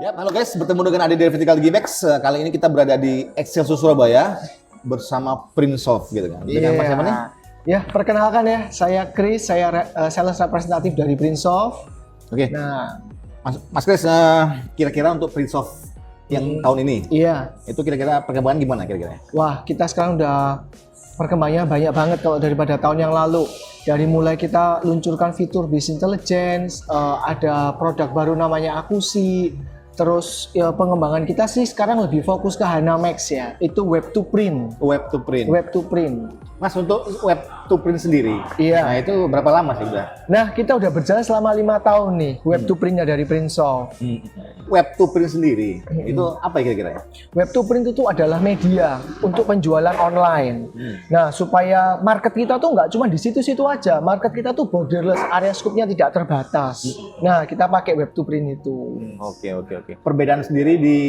Ya, halo guys, bertemu dengan Adi dari Vertical Gimex. Kali ini kita berada di Excelsior Surabaya bersama Prince of gitu kan. Dengan Mas siapa nih? Ya, perkenalkan ya, saya Chris, saya sales representatif dari Prince of. Oke. Nah, Mas Chris, kira-kira untuk Prince of yang tahun ini, iya. itu kira-kira perkembangan gimana kira-kira? Wah, kita sekarang udah perkembangannya banyak banget kalau daripada tahun yang lalu. Dari mulai kita luncurkan fitur business intelligence, ada produk baru namanya Akusi. Terus ya, pengembangan kita sih sekarang lebih fokus ke HANA Max ya, itu web to print. Web to print. Web to print. Mas, untuk web to print sendiri, Iya. nah itu berapa lama sih udah? Nah, kita udah berjalan selama 5 tahun nih web to printnya dari Prince of. Web to print sendiri, itu apa ya kira-kira? Web to print itu adalah media untuk penjualan online. Nah, supaya market kita tuh nggak cuma di situ-situ aja, market kita tuh borderless, area scope-nya tidak terbatas. Nah, kita pakai web to print itu. Oke. Perbedaan sendiri di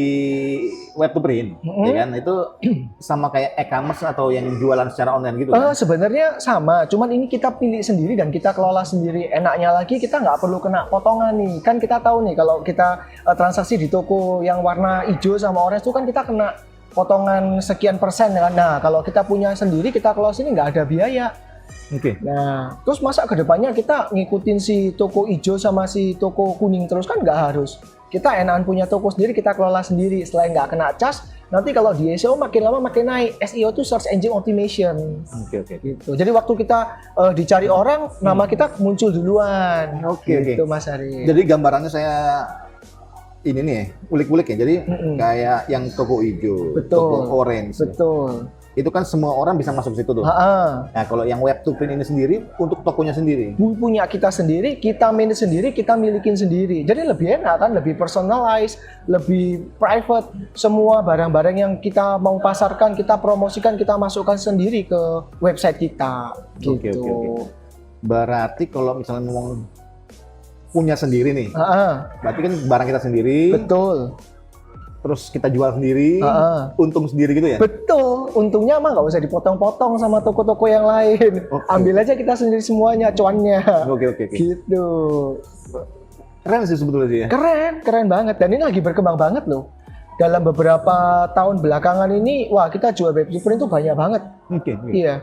web to print, ya kan? Itu sama kayak e-commerce atau yang jualan secara online gitu kan? Sebenarnya sama, cuman ini kita pilih sendiri dan kita kelola sendiri. Enaknya lagi kita nggak perlu kena potongan nih. Kan kita tahu nih kalau kita transaksi di toko yang warna hijau sama orange itu kan kita kena potongan sekian persen kan. Nah, kalau kita punya sendiri, kita kelola sini nggak ada biaya. Oke. Nah, terus masa kedepannya kita ngikutin si toko hijau sama si toko kuning terus kan nggak harus. Kita enakan punya toko sendiri, kita kelola sendiri. Selain nggak kena cas, nanti kalau di SEO makin lama makin naik. SEO itu Search Engine Optimization. Oke. Gitu. Jadi waktu kita dicari orang, nama kita muncul duluan. Oke. Gitu, Mas Ari. Jadi gambarannya saya ini nih, ulik-ulik ya. Jadi kayak yang toko hijau, Betul. toko orange. Betul. Itu kan semua orang bisa masuk situ tuh. Nah, kalau yang web to print ini sendiri untuk tokonya sendiri. Punya kita sendiri, kita manage sendiri, kita milikin sendiri. Jadi lebih enak kan, lebih personalized, lebih private. Semua barang-barang yang kita mau pasarkan, kita promosikan, kita masukkan sendiri ke website kita. Gitu. Oke. Berarti kalau misalnya mau punya sendiri nih, berarti kan barang kita sendiri. Betul. Terus kita jual sendiri, untung sendiri gitu ya? Betul, untungnya mah nggak usah dipotong-potong sama toko-toko yang lain. Ambil aja kita sendiri semuanya, cuannya. Oke. Gitu. Keren sih sebetulnya sih ya? Keren banget. Dan ini lagi berkembang banget loh. Dalam beberapa tahun belakangan ini, wah kita jual web to print itu banyak banget. Oke. Iya.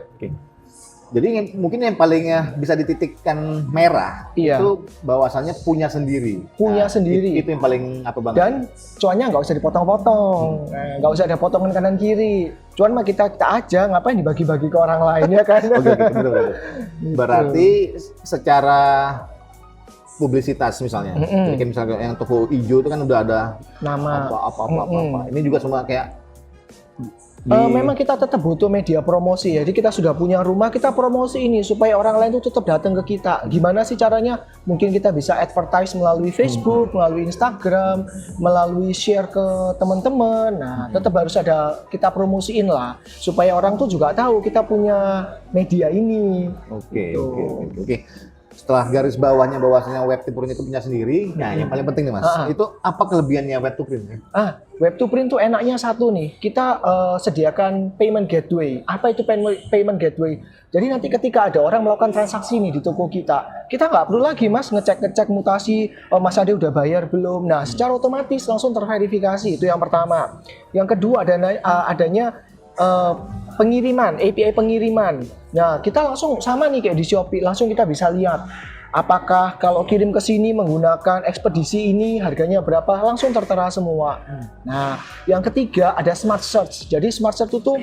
Jadi mungkin yang paling bisa dititikkan merah itu bahwasannya punya sendiri. Sendiri. Itu yang paling apa banget? Dan cuannya nggak usah dipotong-potong, nggak usah ada potongan kanan kiri. Cuan mah kita aja, ngapain dibagi-bagi ke orang lain ya kan? Oke, betul. Berarti secara publisitas misalnya, jadi kayak misalnya yang toko hijau itu kan udah ada nama apa. Ini juga semua kayak memang kita tetap butuh media promosi. Jadi kita sudah punya rumah, kita promosi ini supaya orang lain tuh tetap datang ke kita. Gimana sih caranya? Mungkin kita bisa advertise melalui Facebook, melalui Instagram, melalui share ke teman-teman. Nah, tetap harus ada kita promosiin lah supaya orang tuh juga tahu kita punya media ini. Oke. Setelah garis bawahnya bahwasanya web to print itu punya sendiri, nah yang paling penting nih Mas, itu apa kelebihannya web to print? Web to print tuh enaknya satu nih, kita sediakan payment gateway. Apa itu payment gateway? Jadi nanti ketika ada orang melakukan transaksi nih di toko kita nggak perlu lagi Mas ngecek mutasi, Mas Ade udah bayar belum? Nah, secara otomatis langsung terverifikasi, itu yang pertama. Yang kedua adanya pengiriman, API pengiriman. Nah, kita langsung sama nih kayak di Shopee, langsung kita bisa lihat apakah kalau kirim ke sini menggunakan ekspedisi ini harganya berapa, langsung tertera semua. Nah, yang ketiga ada smart search. Jadi smart search itu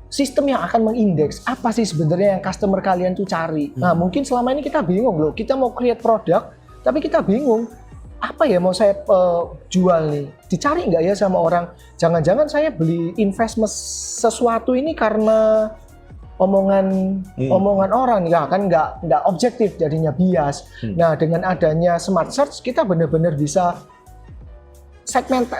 sistem yang akan mengindeks apa sih sebenarnya yang customer kalian tuh cari. Nah, mungkin selama ini kita bingung loh, kita mau create produk tapi kita bingung apa ya mau saya jual nih, dicari nggak ya sama orang? Jangan-jangan saya beli investment sesuatu ini karena omongan orang, ya kan nggak objektif, jadinya bias. Nah, dengan adanya smart search kita benar-benar bisa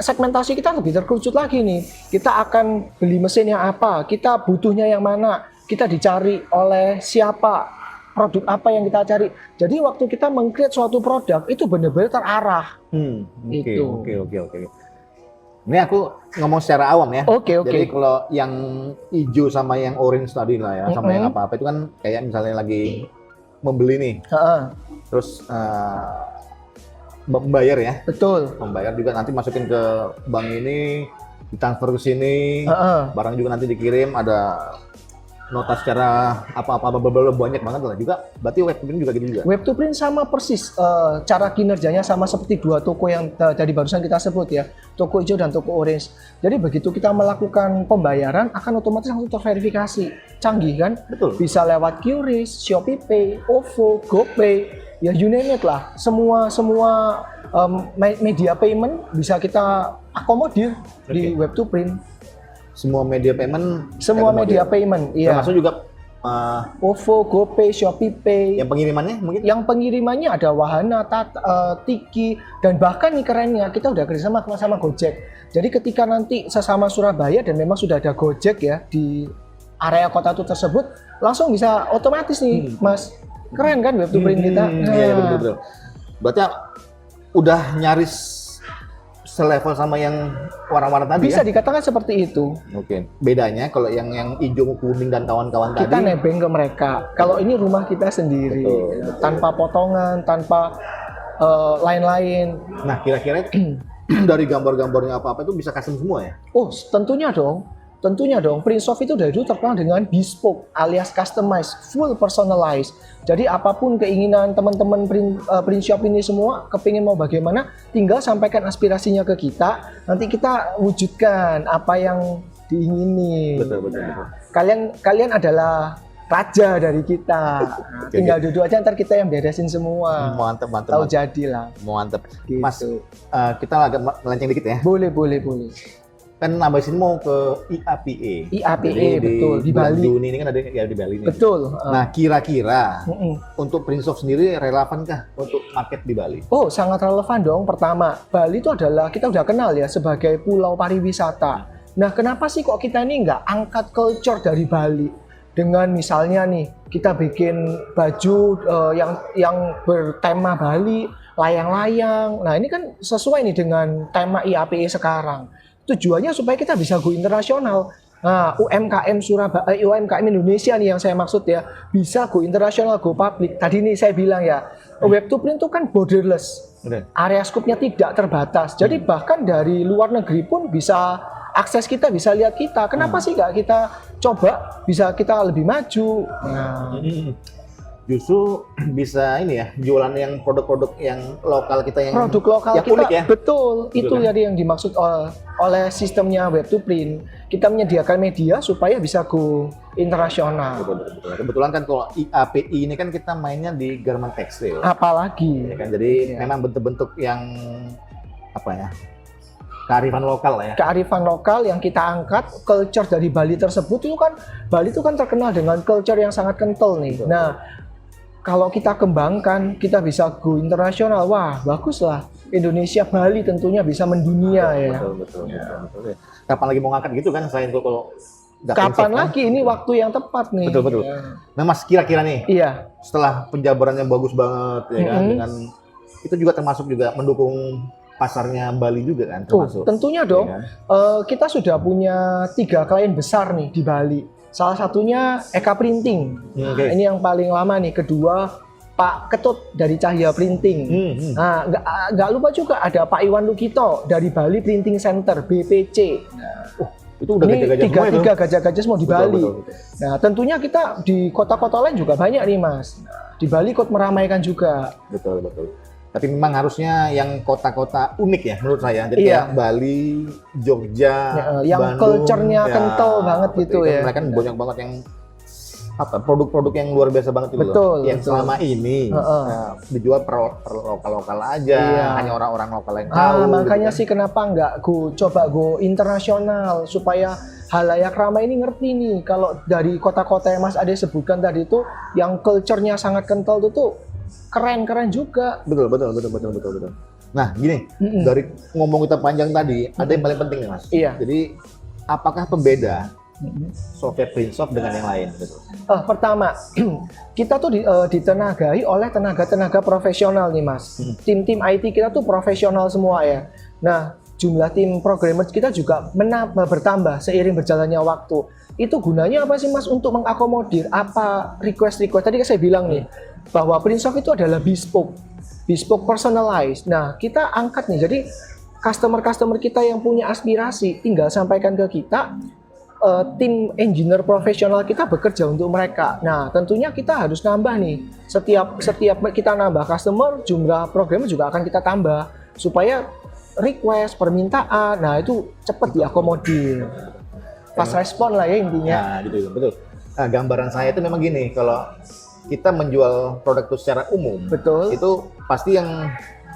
segmentasi kita lebih terkerucut lagi nih. Kita akan beli mesin yang apa, kita butuhnya yang mana, kita dicari oleh siapa, produk apa yang kita cari. Jadi waktu kita meng-create suatu produk itu benar-benar terarah. Oke. Ini aku ngomong secara awam ya. Oke. Jadi kalau yang hijau sama yang orange tadi lah ya, sama yang apa-apa itu kan kayak misalnya lagi membeli nih. Terus membayar ya. Betul. Membayar juga nanti masukin ke bank ini, ditransfer ke sini, barang juga nanti dikirim, ada nota secara apa-apa banyak banget lah juga. Berarti Web2Print juga gitu juga. Web2Print sama persis, cara kinerjanya sama seperti dua toko yang tadi barusan kita sebut ya, toko hijau dan toko orange. Jadi begitu kita melakukan pembayaran akan otomatis langsung terverifikasi. Canggih kan? Betul. Bisa lewat QRIS, ShopeePay, OVO, GoPay, ya you name it lah. Semua media payment bisa kita akomodir di Web2Print. Semua media payment. Semua media payment, iya. Termasuk juga OVO, GoPay, ShopeePay. yang pengirimannya mungkin? Yang pengirimannya ada Wahana, Tiki, dan bahkan nih kerennya kita udah kerjasama sama Gojek. Jadi ketika nanti sesama Surabaya dan memang sudah ada Gojek ya di area kota itu tersebut, langsung bisa otomatis nih, Mas. Keren kan Web2Print kita? Iya, betul. Berarti udah nyaris selevel sama yang warna-warna tadi bisa ya? dikatakan seperti itu. Oke. Bedanya kalau yang hijau, kuning dan kawan-kawan tadi. Kita nebeng ke mereka. Kalau ini rumah kita sendiri, Betul. tanpa potongan, tanpa lain-lain. Nah, kira-kira dari gambar-gambarnya apa-apa itu bisa custom semua ya? Oh, tentunya dong. Tentunya dong, Printsoft itu dari dulu terkenal dengan bespoke alias customized, full personalized. Jadi apapun keinginan teman-teman print shop ini semua, kepingin mau bagaimana, tinggal sampaikan aspirasinya ke kita, nanti kita wujudkan apa yang diingini. Betul. Kalian adalah raja dari kita. Nah, tinggal duduk aja, ntar kita yang beresin semua. Mantep. Tahu jadilah. Mantep. Gitu. Mas, kita agak melenceng dikit ya. Boleh. Kan abis ini mau ke IAPA. IAPA, betul, di bulan Bali. Juni ini kan ada ya di Bali ini. Betul. Nah, kira-kira untuk Printsoft sendiri relevankah untuk market di Bali? Oh, sangat relevan dong. Pertama, Bali itu adalah, kita udah kenal ya sebagai pulau pariwisata. Nah, kenapa sih kok kita ini nggak angkat culture dari Bali? Dengan misalnya nih, kita bikin baju yang bertema Bali, layang-layang. Nah, ini kan sesuai nih dengan tema IAPA sekarang. Tujuannya supaya kita bisa go internasional. Nah, UMKM Surabaya, UMKM Indonesia nih yang saya maksud ya, bisa go internasional, go public. Tadi nih saya bilang ya, Web2Print itu kan borderless. Area scope-nya tidak terbatas. Jadi bahkan dari luar negeri pun bisa akses kita, bisa lihat kita. Kenapa sih nggak kita coba, bisa kita lebih maju? Nah. Justru bisa ini ya, jualan yang produk-produk yang lokal kita yang produk lokal yang kita unik ya. Betul, itu kan? jadi yang dimaksud oleh sistemnya Web2Print. Kita menyediakan media supaya bisa go internasional. Betul. Kebetulan kan kalau IAPI ini kan kita mainnya di garment tekstil. Apalagi Ya kan? Jadi memang bentuk-bentuk yang apa ya? Kearifan lokal lah ya. Kearifan lokal yang kita angkat, culture dari Bali tersebut itu kan, Bali itu kan terkenal dengan culture yang sangat kental nih. Betul. Nah, kalau kita kembangkan, kita bisa go internasional. Wah, bagus lah. Indonesia, Bali tentunya bisa mendunia ya. Betul. Kapan lagi mau ngangkat gitu kan selain itu kalau nggak Kapan Printsoft, lagi? Ini waktu yang tepat nih. Betul. Ya. Nah, Mas, kira-kira nih Iya. setelah penjabarannya bagus banget ya kan, dengan itu juga termasuk juga mendukung pasarnya Bali juga kan termasuk. Tentunya dong. Ya kan? Kita sudah punya 3 klien besar nih di Bali. Salah satunya Eka Printing. Nah, ini yang paling lama nih. Kedua Pak Ketut dari Cahya Printing. Nah, nggak lupa juga ada Pak Iwan Lukito dari Bali Printing Center (BPC). Itu udah Ini gajah-gajah semua itu. tiga gajah-gajah semua di Bali. Betul. Nah, tentunya kita di kota-kota lain juga banyak nih, Mas. Di Bali ikut meramaikan juga. Betul. Tapi memang harusnya yang kota-kota unik ya menurut saya. Jadi Iya. kayak Bali, Jogja, Yang Bandung, culture-nya kental banget gitu kan ya. Mereka kan banyak banget yang produk-produk yang luar biasa banget gitu Betul, loh. Yang betul. selama ini dijual per lokal-lokal aja, Iya. hanya orang-orang lokal yang tahu. Makanya gitu sih kenapa nggak coba go internasional supaya halayak ramai ini ngerti nih kalau dari kota-kota yang Mas Ade sebutkan tadi itu yang culture-nya sangat kental itu tuh keren-keren juga. Betul. Nah, gini, dari ngomong kita panjang tadi, ada yang paling penting nih, Mas. Iya. Jadi, apakah pembeda software Printsoft dengan yang lain? Gitu? Pertama, kita tuh ditenagai oleh tenaga-tenaga profesional nih, Mas. Tim-tim IT kita tuh profesional semua ya. Nah, jumlah tim programmer kita juga bertambah seiring berjalannya waktu. Itu gunanya apa sih, Mas? Untuk mengakomodir apa request. Tadi kan saya bilang nih, bahwa Printsoft itu adalah bespoke. bespoke personalized. Nah, kita angkat nih. Jadi customer kita yang punya aspirasi tinggal sampaikan ke kita. Tim engineer profesional kita bekerja untuk mereka. Nah, tentunya kita harus nambah nih. Setiap kita nambah customer, jumlah program juga akan kita tambah supaya request, permintaan, nah itu cepat diakomodir. Fast respon lah ya intinya. Nah, gitu betul. Nah, gambaran saya itu memang gini, kalau kita menjual produk itu secara umum, betul. Itu pasti yang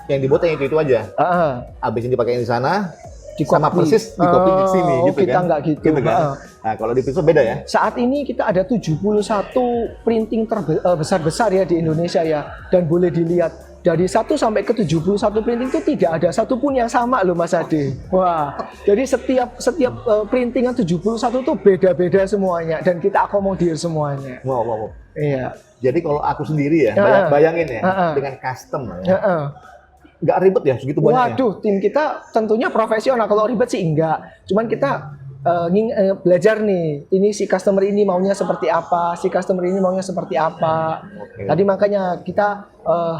dibuat yang itu aja. Habis yang dipakai di sana, sama persis di copy di sini gitu kita kan. Nggak gitu kan. Nah, kalau di Prinsoft beda ya. Saat ini kita ada 71 printing besar-besar ya di Indonesia ya, dan boleh dilihat dari 1 sampai ke 71 printing itu tidak ada satupun yang sama loh Mas Ade. Wah, jadi setiap printingan 71 itu beda-beda semuanya dan kita akomodir semuanya. Wow. Iya. Jadi kalau aku sendiri ya, bayangin ya, dengan custom ya. Nggak ribet ya segitu banyaknya? Waduh, tim kita tentunya profesional. Kalau ribet sih enggak. Cuman kita belajar nih. Ini si customer ini maunya seperti apa, si customer ini maunya seperti apa. Tadi makanya kita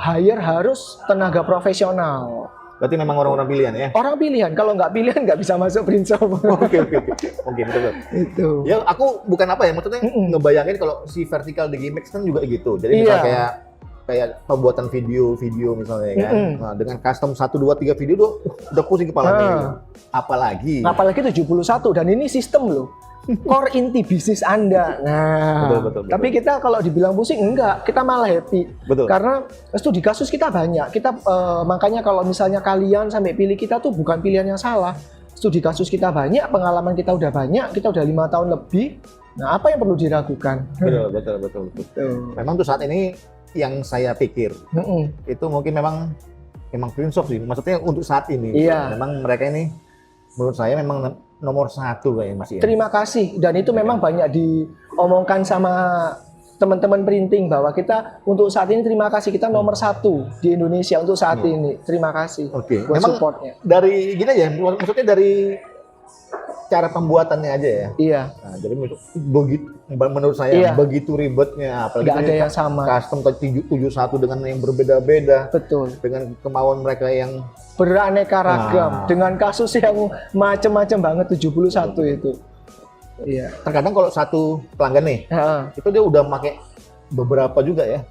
hire harus tenaga profesional. Berarti memang orang-orang pilihan ya? Orang pilihan. Kalau nggak pilihan nggak bisa masuk Prinsoft. Oke, betul. Itu. Ya aku bukan apa ya, maksudnya ngebayangin kalau si vertical di Gimex kan juga gitu. Jadi misalnya kayak pembuatan video misalnya kan. Nah, dengan custom 1, 2, 3 video tuh udah pusing kepalanya. Apalagi 71 dan ini sistem loh. Core inti bisnis Anda. Nah, betul. Tapi kita kalau dibilang pusing enggak, kita malah happy. Betul. Karena studi kasus kita banyak. Kita makanya kalau misalnya kalian sampai pilih kita tuh bukan pilihan yang salah. Studi kasus kita banyak, pengalaman kita udah banyak, kita udah 5 tahun lebih. Nah, apa yang perlu diragukan? Betul. Memang tuh saat ini yang saya pikir itu mungkin memang Prinsoft sih. Maksudnya untuk saat ini, memang mereka ini menurut saya memang nomor 1 kayaknya Mas. Terima kasih. Dan itu memang banyak diomongkan sama teman-teman printing bahwa kita untuk saat ini terima kasih, kita nomor 1 di Indonesia untuk saat ini. Terima kasih buat memang supportnya. Dari gini aja, maksudnya dari cara pembuatannya aja ya. Iya. Nah, jadi begitu menurut saya begitu ribetnya, apalagi nggak ada yang sama. Custom 71 dengan yang berbeda-beda. Betul. Dengan kemauan mereka yang beraneka ragam, dengan kasus yang macam-macam banget 71 itu. Iya. Terkadang kalau satu pelanggan nih, itu dia udah pakai beberapa juga ya.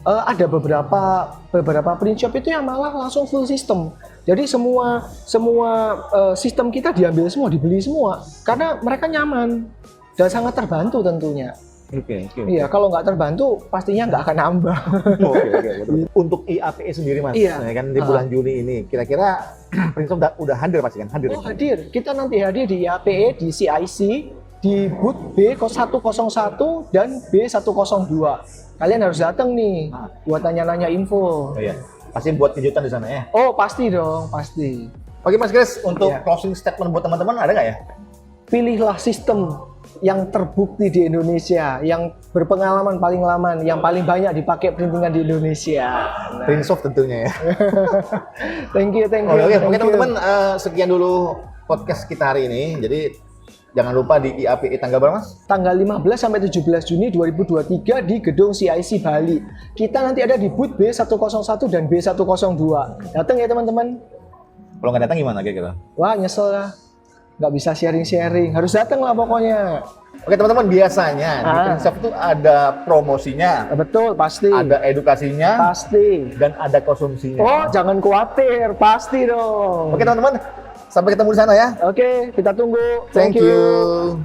Ada beberapa print shop itu yang malah langsung full system. Jadi semua sistem kita diambil semua, dibeli semua, karena mereka nyaman dan sangat terbantu tentunya. Oke. Iya, kalau nggak terbantu pastinya nggak akan nambah. Betul. Untuk IAPE sendiri Mas, kan di bulan Juni ini, kira-kira Prinsoft udah hadir pasti kan? Hadir. Kita nanti hadir di IAPE, di CIC, di booth B101 dan B102. Kalian harus datang nih buat nanya-nanya info. Pasti buat kejutan di sana ya? Pasti dong, pasti. Oke Mas Kris, untuk closing statement buat teman-teman ada nggak ya? Pilihlah sistem yang terbukti di Indonesia, yang berpengalaman paling lama, yang paling banyak dipakai printingan di Indonesia. Prinsoft tentunya ya. Thank you. Oke teman-teman, sekian dulu podcast kita hari ini. Jadi jangan lupa di IAPE tanggal berapa Mas? Tanggal 15 sampai 17 Juni 2023 di Gedung CIC Bali. Kita nanti ada di booth B101 dan B102. Datang ya teman-teman. Kalau nggak datang gimana kira-kira? Wah, nyesel lah. Nggak bisa sharing. Harus datang lah pokoknya. Oke teman-teman, biasanya di Prinsoft itu ada promosinya. Betul, pasti. Ada edukasinya. Pasti. Dan ada konsumsinya. Jangan khawatir. Pasti dong. Oke teman-teman, sampai ketemu di sana ya. Oke, kita tunggu. Thank you.